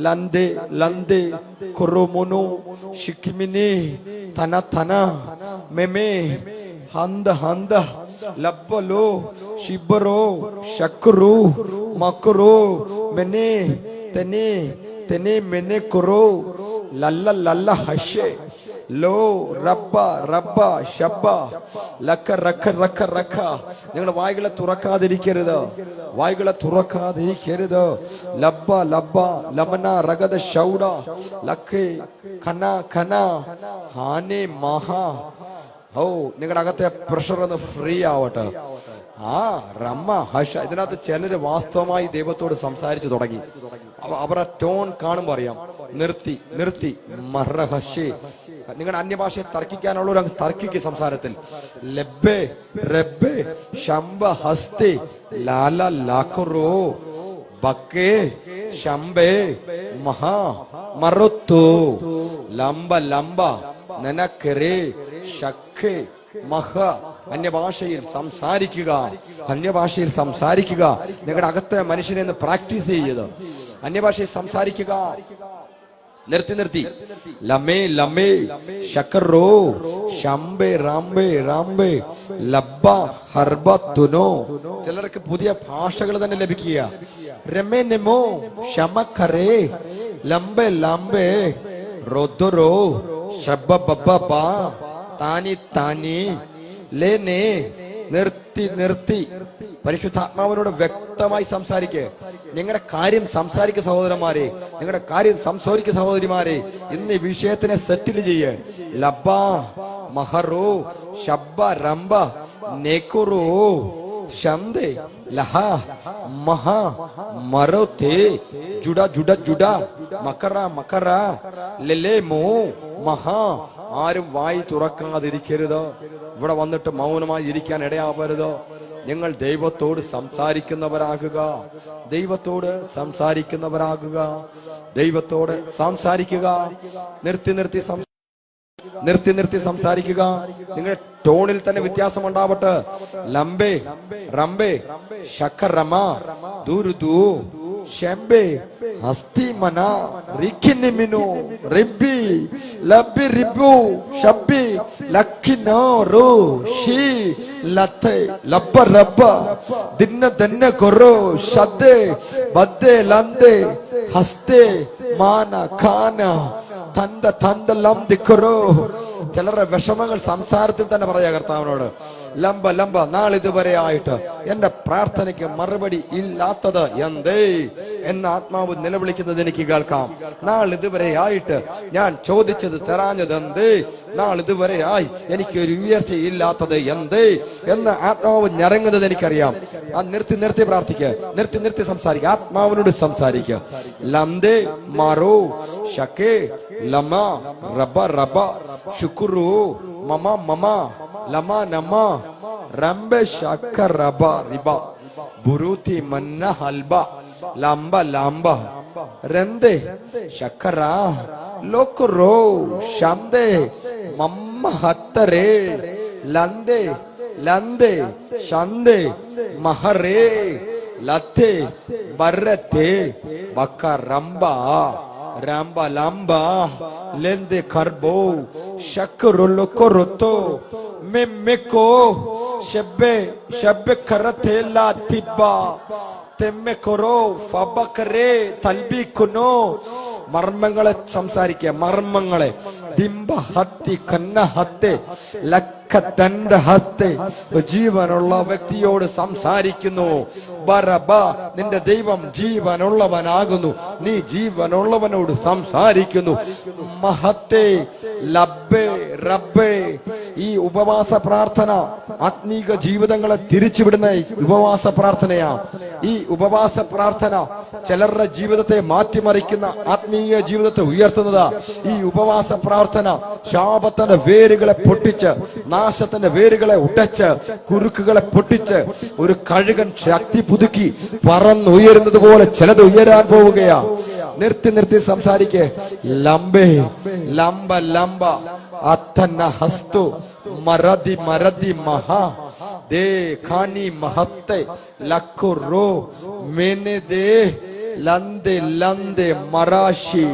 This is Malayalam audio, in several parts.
lande lande koromono shikimini tana tana meme handa handa labbalo shibaro shakru makro mene tene tene mene koro lalla lalla hashe ലോ റബ്ബ റബ്ബ ഷബ്ബ ലക്ക റക്ക റക്ക റക്ക. നിങ്ങളുടെ വായ്കളെ തുറക്കാതിരിക്കരുത്, വായ്കളെ തുറക്കാതിരിക്കരുത്. ലബ്ബ ലബ്ബ ലമന റഗദ ഷൗഡ ലഖേ ഖന ഖന ഹാനെ മഹാ. ഓ, നിങ്ങളുടെ അകത്തെ പ്രഷർ ഒന്ന് ഫ്രീ ആവട്ടെ. ആ റമ്മ ഹഷ. ഇതിനകത്ത് ചിലര് വാസ്തവമായി ദൈവത്തോട് സംസാരിച്ചു തുടങ്ങി. അവരുടെ ടോൺ കാണുമ്പോ അറിയാം. നിർത്തി നിർത്തി മറഹഷേ. നിങ്ങളുടെ അന്യഭാഷയെ തർക്കിക്കാനുള്ളവർ അങ്ങ് തർക്കിക്ക് സംസാരത്തിൽ. ലബ്ബേ റബ്ബേ ശംബ ഹസ്തേ ലാല ലാഖറോ ബക്കേ ശംബേ മഹാ മറുത്തു ലംബ ലംബ നനക്കരേ ശഖേ മഹ. അന്യഭാഷയിൽ സംസാരിക്കുക, അന്യഭാഷയിൽ സംസാരിക്കുക. നിങ്ങളുടെ അകത്തെ മനുഷ്യനെ ഒന്ന് പ്രാക്ടീസ് ചെയ്ത് അന്യഭാഷയിൽ സംസാരിക്കുക. നിർത്തി നിർത്തി. ലമേ ലമേ ശക്കറോ ശംബേ റാംബേ റാംബേ ലബ്ബ ഹർബ തുനോ. ചിലർക്ക് പുതിയ ഭാഷകൾ തന്നെ ലഭിക്കുക. രമേ നെമോ ശമഖരേ ലംബേ ലംബേ റോദുറോ ശബ്ബ ബബ്ബ ബാ താനി താനി ലേനെ. നിർത്തി നിർത്തി. പരിശുദ്ധാത്മാവിനോട് വ്യക്തമായി സംസാരിക്കുക. നിങ്ങളുടെ കാര്യം സംസാരിക്കുക സഹോദരന്മാരെ, നിങ്ങളുടെ കാര്യം സംസാരിക്കുക സഹോദരിമാരെ. ഇന്ന് ഈ വിഷയത്തിനെ സെറ്റിൽ ചെയ്യേ. ലബ്ബ മഹറോ ശബ്ബ റംബ നെക്കുറോ ശംദേ ലഹ മഹ മറോത്തേ ജുഡ ജുഡ ജുഡ മക്കറ മക്കറ ലെലേ മോ മഹാ. ആരും വായി തുറക്കാതിരിക്കരുത്. ഇവിടെ വന്നിട്ട് മൗനമായി ഇരിക്കാൻ ഇടയാവരുത്. നിങ്ങൾ ദൈവത്തോട് സംസാരിക്കുന്നവരാകുക, ദൈവത്തോട് സംസാരിക്കുന്നവരാകുക, ദൈവത്തോട് സംസാരിക്കുക. നിർത്തി നിർത്തി നിർത്തി നിർത്തി സംസാരിക്കുക. നിങ്ങളുടെ ടോണിൽ തന്നെ വ്യത്യാസം ഉണ്ടാവട്ടെ. ലംബേ റംബേ ശഖറമ ദുരുദു ശംബേ ഹസ്തി മന റിഖിനിമിനു റിബി ലബി റിബു ശബി ലഖിനോ റോ ഷി ലത്തെ ലബ്ബ റബ്ബ ദിന്ന ദന്ന കൊറോ ശദേ ബദ്ദേ ലന്ദേ ഹസ്തേ മാന ഖാന തന്ത തന്ത ലം ദിക്കറോ. ചിലരുടെ വിഷമങ്ങൾ സംസാരത്തിൽ തന്നെ പറയാ കർത്താവിനോട്. ലംബ ലംബ നാളിതുവരെ ആയിട്ട് എന്റെ പ്രാർത്ഥനയ്ക്ക് മറുപടി ഇല്ലാത്തത് എന്തേ എന്ന് ആത്മാവ് നിലവിളിക്കുന്നത് എനിക്ക് കേൾക്കാം. നാളിതുവരെ ആയിട്ട് ഞാൻ ചോദിച്ചത് തരാഞ്ഞത് എന്തേ, നാളിതുവരെ ആയി എനിക്ക് ഒരു ഉയർച്ച ഇല്ലാത്തത് എന്തേ എന്ന് ആത്മാവ് ഞരങ്ങുന്നത് എനിക്കറിയാം. ആ നിർത്തി നിർത്തി പ്രാർത്ഥിക്കുക, നിർത്തി നിർത്തി സംസാരിക്കുക, ആത്മാവിനോട് സംസാരിക്കുക. ലംദേ മാറോ ശക്കേ ലമ റബ റബ ശുക്രു മമ മമ ലമ നമ റംബെ ശക്ക റബ റിബ ബുരുതി മന്ന ഹൽബ ലംബ ലംബ രന്ദേ ശക്കറ ലോക്രോ ശംദേ മമ്മ ഹത്തരേ ലന്ദേ ലന്ദേ ശന്ദേ മഹരേ ലത്തേ ബർരത്തേ ബക്ക റംബ രാംബ ലാംബ ലെന്ദെ കർബോ ശക്റുലോ കൊറത്തോ മെമ്മേക്കോ ശബ്ബെ ശബ്ബെ കറത്തെ ലാ തിബ തെമ്മെ കൊറോ ഫബക്കരേ തൽബിക്കുനോ. മർമ്മങ്ങളെ സംസാരിക്കുക, മർമ്മങ്ങളെ. ദിംബ ഹത്തി കന്ന ഹത്തെ ലക്ക ദന്ത ഹത്തെ. ജീവനുള്ള വ്യക്തിയോട് സംസാരിക്കുന്നു. ബറബ നിന്റെ ദൈവം ജീവനുള്ളവനാകുന്നു, നീ ജീവനുള്ളവനോട് സംസാരിക്കുന്നു. മഹത്തെ ലബ്ബേ റബ്ബേ. ഈ ഉപവാസ പ്രാർത്ഥന ആത്മീക ജീവിതങ്ങളെ തിരിച്ചുവിടുന്ന ഉപവാസ പ്രാർത്ഥനയാ. ഈ ഉപവാസ പ്രാർത്ഥന ചിലരുടെ ജീവിതത്തെ മാറ്റിമറിക്കുന്ന, ആത്മീയ ജീവിതത്തെ ഉയർത്തുന്നതാ. ഈ ഉപവാസ പ്രാർത്ഥന ശാപത്തിന്റെ വേരുകളെ പൊട്ടിച്ച്, നാശത്തിന്റെ വേരുകളെ ഉടച്ച്, കുരുക്കുകളെ പൊട്ടിച്ച് ഒരു കഴുകൻ ശക്തി പുതുക്കി പറന്നുയരുന്നത് പോലെ ചിലത് ഉയരാൻ പോവുകയാ. നിർത്തി നിർത്തി സംസാരിക്കേ. ലംബേ ലംബ ലംബ അത്തന്ന ഹസ്തു മരതി മരതി മഹാ ദേ ഖാനി മഹത്തെ ലഖുറോ മേനെ ദേ ലന്ദെ ലന്ദെ മറാശി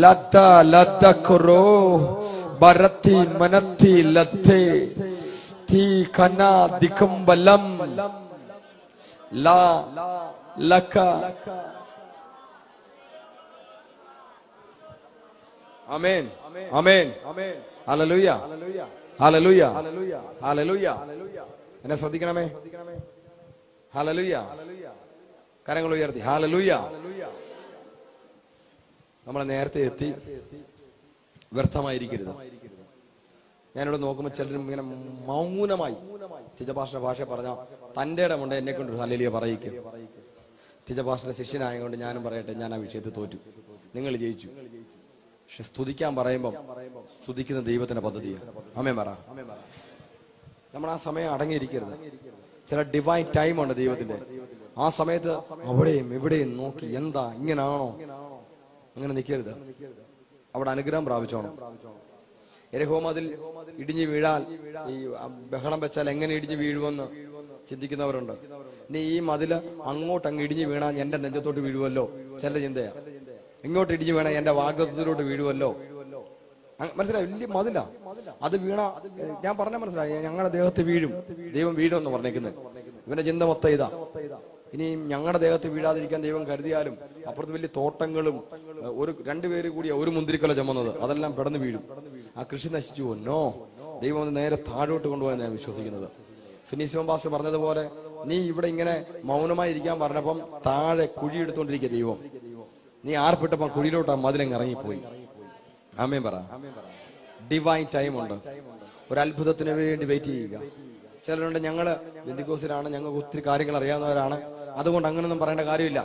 ലദ്ദ ലദ്ദ കുറോ ബരത്തി മനത്തി ലദ്ദെ തീ കന ദികംബലം ലാ ലക. ആമേൻ ആമേൻ ഹല്ലേലൂയ ഹല്ലേലൂയ ഹല്ലേലൂയ. എന്നെ ശ്രദ്ധിക്കണമേ. ഹല്ലേലൂയ. കരങ്ങൾ ഉയർത്തി ഹല്ലേലൂയ. നമ്മൾ നേരത്തെ എത്തി, വ്യർത്ഥമായിരിക്കരുത്. ഞാനിവിടെ നോക്കുമ്പോൾ ചിലരും ഇങ്ങനെ മൗനമായി ചിജപാഷന്റെ ഭാഷ പറഞ്ഞ തന്റെ ഇടമുണ്ട് എന്നെ കൊണ്ട് ഹല്ലേലൂയ പറയിക്കും. ചിജപാഷന്റെ ശിഷ്യനായതുകൊണ്ട് ഞാനും പറയട്ടെ, ഞാൻ ആ വിഷയത്തിൽ തോറ്റു, നിങ്ങൾ ജയിച്ചു. പക്ഷെ സ്തുതിക്കാൻ പറയുമ്പം സ്തുതിക്കുന്ന ദൈവത്തിന്റെ പദ്ധതിയാണ്. ആമേൻ പറ. നമ്മൾ ആ സമയം അടങ്ങിയിരിക്കരുത്. ചില ഡിവൈൻ ടൈം ഉണ്ട് ദൈവത്തിന്റെ. ആ സമയത്ത് അവിടെയും ഇവിടെയും നോക്കി എന്താ ഇങ്ങനാണോ അങ്ങനെ നിൽക്കരുത്. അവിടെ അനുഗ്രഹം പ്രാപിച്ചോണം. യെരിഹോ മതിൽ ഇടിഞ്ഞു വീഴാൽ, ഈ ബഹളം വെച്ചാൽ എങ്ങനെ ഇടിഞ്ഞു വീഴുമെന്ന് ചിന്തിക്കുന്നവരുണ്ട്. ഇനി ഈ മതില് അങ്ങോട്ട് അങ്ങ് ഇടിഞ്ഞു വീണാൽ എന്റെ നെഞ്ചത്തോട്ട് വീഴുവല്ലോ, ചില ചിന്തയാ. ഇങ്ങോട്ട് ഇടിഞ്ഞു വീണാൽ എന്റെ വാഗ്ദത്തത്തിലോട്ട് വീഴുവല്ലോ. മനസ്സിലായി? വലിയ മതില അത് വീണ ഞാൻ പറഞ്ഞ മനസ്സിലായി, ഞങ്ങളുടെ ദേഹത്ത് വീഴും, ദൈവം വീഴുമെന്ന് പറഞ്ഞേക്കുന്നത്. ഇവന്റെ ചിന്ത മൊത്തം ഇതാ. ഇനി ഞങ്ങളുടെ ദേഹത്ത് വീഴാതിരിക്കാൻ ദൈവം കരുതിയാലും അപ്പുറത്ത് വലിയ തോട്ടങ്ങളും ഒരു രണ്ടുപേര് കൂടിയ ഒരു മുന്തിരിക്കൊല ചുമന്നത്, അതെല്ലാം പെടന്ന് വീഴും. ആ കൃഷി നശിച്ചു പോകും. നോ, ദൈവം അത് നേരെ താഴോട്ട് കൊണ്ടുപോകാൻ ഞാൻ വിശ്വസിക്കുന്നത്. ഫിനീസ് പാസ്റ്റർ പറഞ്ഞതുപോലെ നീ ഇവിടെ ഇങ്ങനെ മൗനമായി ഇരിക്കാൻ പറഞ്ഞപ്പം താഴെ കുഴി എടുത്തോണ്ടിരിക്കുക ദൈവം. നീ ആർപ്പിട്ടപ്പം കുഴിയിലോട്ട് മതിലങ്ങ് ഇറങ്ങിപ്പോയി. ആമേൻ പറ. ഡിവൈൻ ടൈം ഉണ്ട്. ഒരു അത്ഭുതത്തിന് വേണ്ടി വെയിറ്റ് ചെയ്യുക. ചിലരുണ്ട്, ഞങ്ങള് ബെന്തിക്കോസിലാണ്, ഞങ്ങൾക്ക് ഒത്തിരി കാര്യങ്ങൾ അറിയാവുന്നവരാണ്, അതുകൊണ്ട് അങ്ങനൊന്നും പറയേണ്ട കാര്യമില്ല.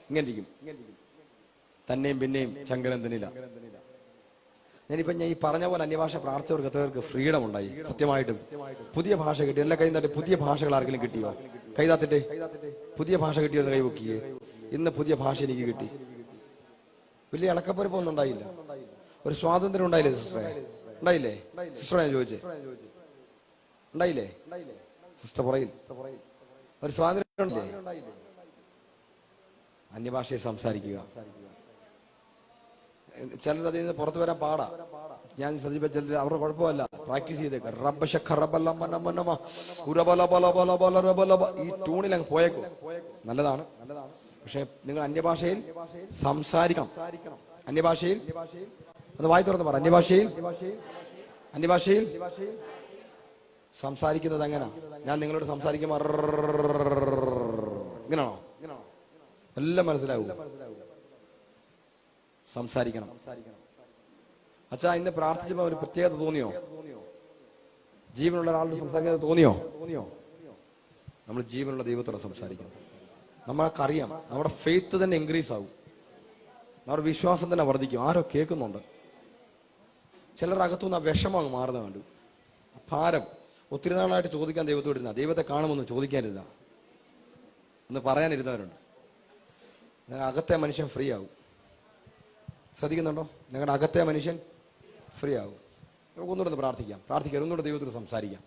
ഇങ്ങനെ ഇരിക്കും, തന്നെയും പിന്നെയും ചങ്കരന്തനില്ല. ഞാൻ ഈ പറഞ്ഞ പോലെ അന്യഭാഷ പ്രാർത്ഥിച്ചവർക്ക് എത്രവർക്ക് ഫ്രീഡം ഉണ്ടായി. സത്യമായിട്ടും പുതിയ ഭാഷ കിട്ടി. എല്ലാ കൈ തട്ടി. പുതിയ ഭാഷകൾ ആർക്കെങ്കിലും കിട്ടിയോ? കൈതാത്തിട്ടെ. പുതിയ ഭാഷ കിട്ടിയോ? കൈവക്കിയേ. ഇന്ന് പുതിയ ഭാഷ എനിക്ക് കിട്ടി. വലിയ ഇളക്കപ്പരപ്പൊന്നും ഉണ്ടായില്ല. ഒരു സ്വാതന്ത്ര്യം ഉണ്ടായില്ലേ സിസ്റ്ററെ? ഉണ്ടായില്ലേ സിസ്റ്ററെ? ഞാൻ ചോദിച്ചേ, ഉണ്ടായില്ലേ സിസ്റ്റർ? പറയിൽ ഒരു സ്വാതന്ത്ര്യം ഉണ്ടായില്ലേ? അന്യഭാഷയെ സംസാരിക്കുക. ചിലർ അതിൽ നിന്ന് പുറത്തു വരാൻ പാടാ. ഞാൻ ശ്രദ്ധിച്ച ചിലർ അവരുടെ കുഴപ്പമല്ല, പ്രാക്ടീസ് ചെയ്തേക്ക. ഈ ട്യൂണിൽ അങ്ങ് പോയേക്കും, നല്ലതാണ്. പക്ഷെ നിങ്ങൾ അന്യഭാഷയിൽ സംസാരിക്കണം. അന്യഭാഷയിൽ ഒന്ന് വായി തുറന്ന് പറ. അന്യഭാഷയിൽ സംസാരിക്കുന്നത് എങ്ങനാ? ഞാൻ നിങ്ങളോട് സംസാരിക്കുമ്പോൾ ഇങ്ങനാണോ? എല്ലാം മനസ്സിലാവും. സംസാരിക്കണം. അച്ഛാ, ഇന്ന് പ്രാർത്ഥിച്ചപ്പോ ഒരു പ്രത്യേകത തോന്നിയോ? ജീവനുള്ള ഒരാളോട് സംസാരിക്കുന്നത് തോന്നിയോ? നമ്മൾ ജീവനുള്ള ദൈവത്തോടെ സംസാരിക്കണം. നമ്മൾക്കറിയാം, നമ്മുടെ ഫെയ്ത്ത് തന്നെ ഇൻക്രീസ് ആവും, നമ്മുടെ വിശ്വാസം തന്നെ വർദ്ധിക്കും. ആരോ കേൾക്കുന്നുണ്ട്. ചിലർ അകത്തുനിന്ന് ആ വിഷമം അങ്ങ് മാറുന്ന കണ്ടു. ഭാരം ഒത്തിരി നാളായിട്ട് ചോദിക്കാൻ ദൈവത്തോടിരുന്ന, ദൈവത്തെ കാണുമെന്ന് ചോദിക്കാനിരുന്ന, എന്ന് പറയാനിരുന്നവരുണ്ട്. അകത്തെ മനുഷ്യൻ ഫ്രീ ആവും. ശ്രദ്ധിക്കുന്നുണ്ടോ? നിങ്ങളുടെ അകത്തെ മനുഷ്യൻ ഫ്രീ ആവും. നമുക്ക് ഒന്നുകൂടെ പ്രാർത്ഥിക്കാം. ഒന്നുകൂടെ ദൈവത്തോട് സംസാരിക്കാം.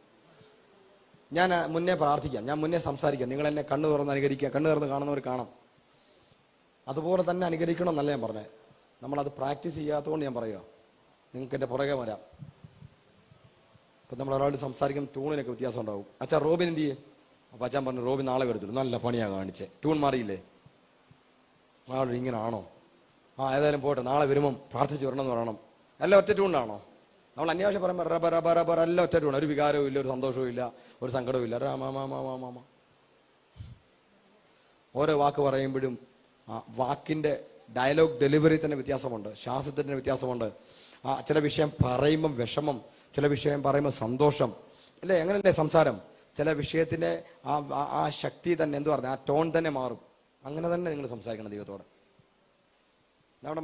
ഞാൻ മുന്നേ പ്രാർത്ഥിക്കാം, ഞാൻ മുന്നേ സംസാരിക്കാം. നിങ്ങൾ എന്നെ കണ്ണു തുറന്ന് അനുകരിക്കുക. കണ്ണു തുറന്ന് കാണുന്നവർ കാണാം. അതുപോലെ തന്നെ അനുകരിക്കണം എന്നല്ല ഞാൻ പറഞ്ഞത്. നമ്മളത് പ്രാക്ടീസ് ചെയ്യാത്തതുകൊണ്ട് ഞാൻ പറയുക. നിങ്ങൾക്ക് എൻ്റെ പുറകെ വരാം. ഇപ്പം നമ്മൾ ഒരാളോട് സംസാരിക്കുന്ന ട്യൂണിനൊക്കെ വ്യത്യാസം ഉണ്ടാവും. അച്ഛാ റോബിൻ എന്ത് ചെയ്യേ? അപ്പം അച്ഛൻ പറഞ്ഞു റോബിൻ നാളെ വരത്തുള്ളൂ. നല്ല പണിയാണ് കാണിച്ചേ. ട്യൂൺ മാറിയില്ലേ? നാളെ ഇങ്ങനാണോ? ഏതായാലും പോട്ടെ, നാളെ വരുമ്പം പ്രാർത്ഥിച്ച് വരണം എന്ന് പറയണം. എല്ലാം ഒറ്റ ട്യൂണിലാണോ? നമ്മൾ അന്വേഷണം പറയുമ്പോൾ റബ റബ റബ എല്ലാം ഒറ്റ ട്യൂൺ. ഒരു വികാരവും ഇല്ല, ഒരു സന്തോഷവും ഇല്ല, ഒരു സങ്കടവും ഇല്ല. രാമാമാമാമാമാ. ഓരോ വാക്ക് പറയുമ്പോഴും വാക്കിന്റെ ഡയലോഗ് ഡെലിവറി തന്നെ വ്യത്യാസമുണ്ട്, ശ്വാസത്തിന്റെ വ്യത്യാസമുണ്ട്. ചില വിഷയം പറയുമ്പം വിഷമം, ചില വിഷയം പറയുമ്പോൾ സന്തോഷം, അല്ലേ? അങ്ങനല്ലേ സംസാരം? ചില വിഷയത്തിന്റെ ആ ശക്തി തന്നെ, എന്ത് പറഞ്ഞ ആ ടോൺ തന്നെ മാറും. അങ്ങനെ തന്നെ നിങ്ങൾ സംസാരിക്കണം ദൈവത്തോട്. നമ്മുടെ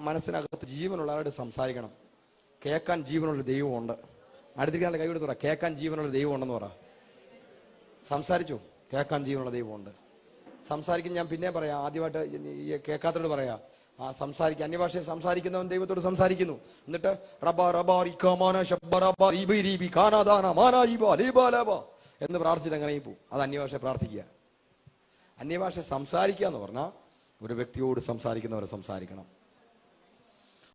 മനസ്സിനകത്ത് ജീവനുള്ള ആളോട് സംസാരിക്കണം. കേൾക്കാൻ ജീവനുള്ള ദൈവമുണ്ട്. അടുത്തിരിക്കാൻ കൈ കൊടുത്ത് പറ, കേൾക്കാൻ ജീവനുള്ള ദൈവം ഉണ്ടെന്ന് പറ. സംസാരിച്ചു, കേൾക്കാൻ ജീവനുള്ള ദൈവമുണ്ട്. സംസാരിക്കും. ഞാൻ പിന്നെ പറയാം, ആദ്യമായിട്ട് കേൾക്കാത്തവരോട് പറയാ, സംസാരിക്കുക. അന്യഭാഷയെ സംസാരിക്കുന്നവൻ ദൈവത്തോട് സംസാരിക്കുന്നു. എന്നിട്ട് എന്ന് പ്രാർത്ഥിച്ചിട്ട് അങ്ങനെ പോകും. അത് അന്യഭാഷയെ പ്രാർത്ഥിക്കുക. അന്യഭാഷ സംസാരിക്കുക എന്ന് പറഞ്ഞാൽ ഒരു വ്യക്തിയോട് സംസാരിക്കുന്നവരെ സംസാരിക്കണം.